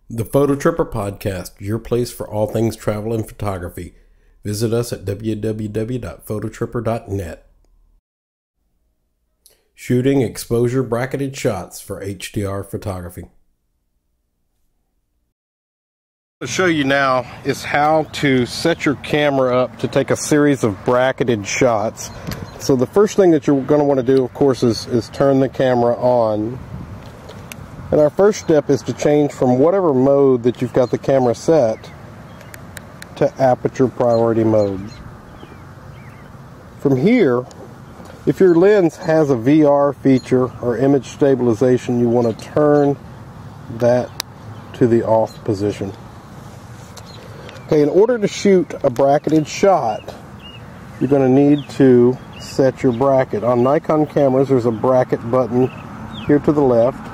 The Phototripper podcast, your place for all things travel and photography. Visit us at www.phototripper.net. Shooting exposure bracketed shots for HDR photography. What I'll show you now is how to set your camera up to take a series of bracketed shots. So the first thing that you're going to want to do, of course, is turn the camera on. And our first step is to change from whatever mode that you've got the camera set to aperture priority mode. From here, if your lens has a VR feature or image stabilization, you want to turn that to the off position. Okay, in order to shoot a bracketed shot, you're going to need to set your bracket. On Nikon cameras, there's a bracket button here to the left.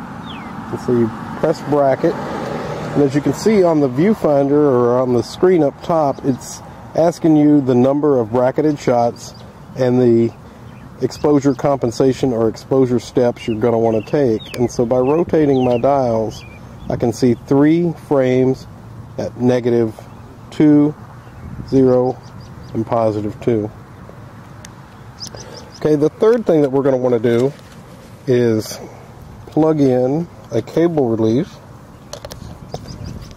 And so you press bracket, and as you can see on the viewfinder or on the screen up top, it's asking you the number of bracketed shots and the exposure compensation or exposure steps you're going to want to take. And so by rotating my dials, I can see 3 frames at -2, 0, and +2. Okay, the third thing that we're going to want to do is plug in a cable release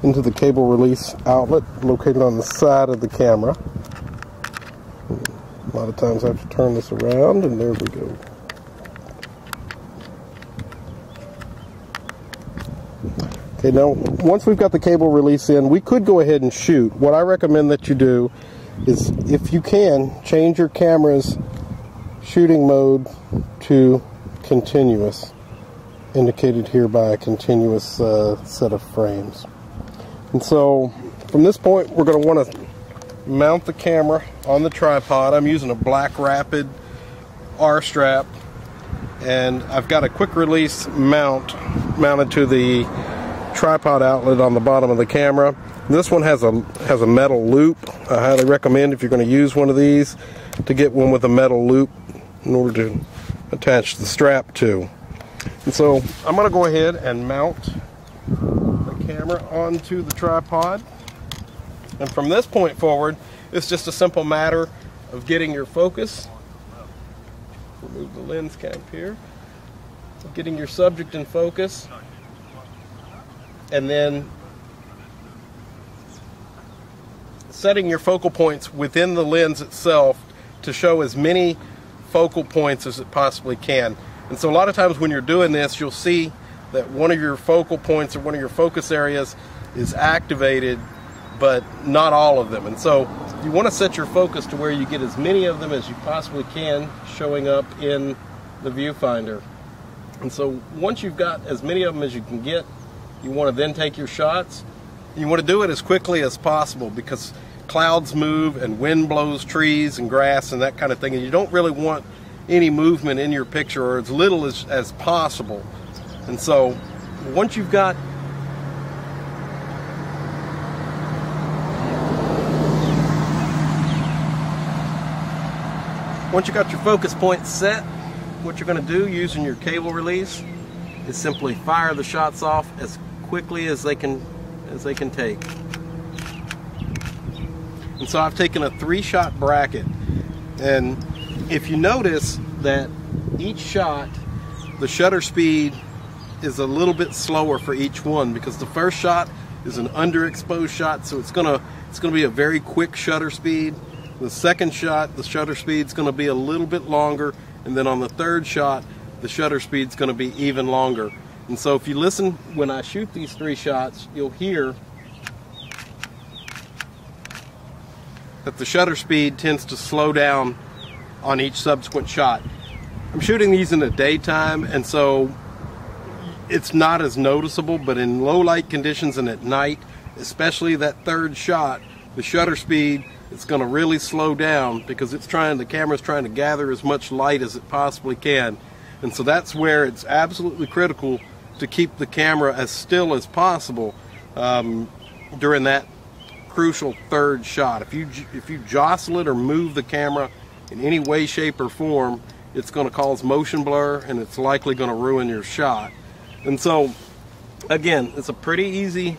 into the cable release outlet located on the side of the camera. A lot of times I have to turn this around, and there we go. Okay, now once we've got the cable release in, we could go ahead and shoot. What I recommend that you do is, if you can, change your camera's shooting mode to continuous, indicated here by a continuous set of frames. And so from this point, we're going to want to mount the camera on the tripod. I'm using a Black Rapid R strap, and I've got a quick release mount mounted to the tripod outlet on the bottom of the camera. This one has a metal loop. I highly recommend, if you're going to use one of these, to get one with a metal loop in order to attach the strap to. And so I'm going to go ahead and mount the camera onto the tripod. And from this point forward, it's just a simple matter of getting your focus. Remove the lens cap here. Getting your subject in focus. And then setting your focal points within the lens itself to show as many focal points as it possibly can. And so a lot of times when you're doing this, you'll see that one of your focal points or one of your focus areas is activated, but not all of them. And so you want to set your focus to where you get as many of them as you possibly can showing up in the viewfinder. And so once you've got as many of them as you can get, you want to then take your shots. You want to do it as quickly as possible, because clouds move and wind blows trees and grass and that kind of thing, and you don't really want any movement in your picture, or as little as possible. And so once you've got your focus point set, what you're going to do using your cable release is simply fire the shots off as quickly as they can take. And so I've taken a 3-shot bracket, and if you notice that each shot, the shutter speed is a little bit slower for each one, because the first shot is an underexposed shot, so it's gonna be a very quick shutter speed. The second shot, the shutter speed's gonna be a little bit longer, and then on the third shot, the shutter speed's gonna be even longer. And so if you listen when I shoot these 3 shots, you'll hear that the shutter speed tends to slow down on each subsequent shot. I'm shooting these in the daytime, and so it's not as noticeable, but in low light conditions and at night, especially that third shot, the shutter speed is going to really slow down, because the camera's trying to gather as much light as it possibly can. And so that's where it's absolutely critical to keep the camera as still as possible during that crucial third shot. If you jostle it or move the camera in any way, shape, or form, it's going to cause motion blur, and it's likely going to ruin your shot. And so again, it's a pretty easy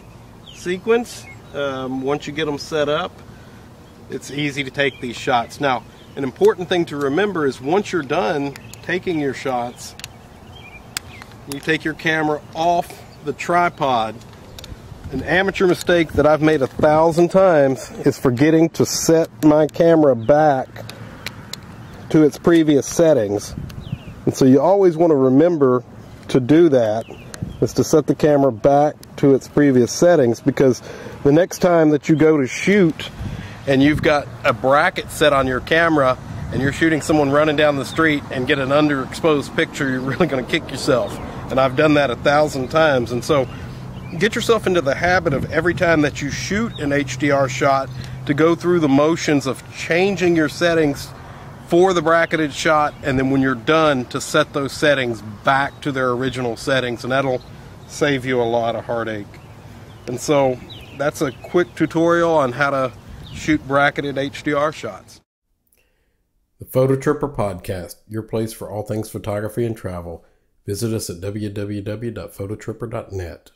sequence. Once you get them set up, it's easy to take these shots. Now, an important thing to remember is once you're done taking your shots, you take your camera off the tripod. An amateur mistake that I've made 1,000 times is forgetting to set my camera back to its previous settings. And so you always want to remember to do that, is to set the camera back to its previous settings, because the next time that you go to shoot and you've got a bracket set on your camera and you're shooting someone running down the street and get an underexposed picture, you're really going to kick yourself. And I've done that 1,000 times. And so get yourself into the habit of every time that you shoot an HDR shot to go through the motions of changing your settings for the bracketed shot, and then when you're done to set those settings back to their original settings, and that'll save you a lot of heartache. And so that's a quick tutorial on how to shoot bracketed HDR shots. The Phototripper Podcast, your place for all things photography and travel. Visit us at www.phototripper.net.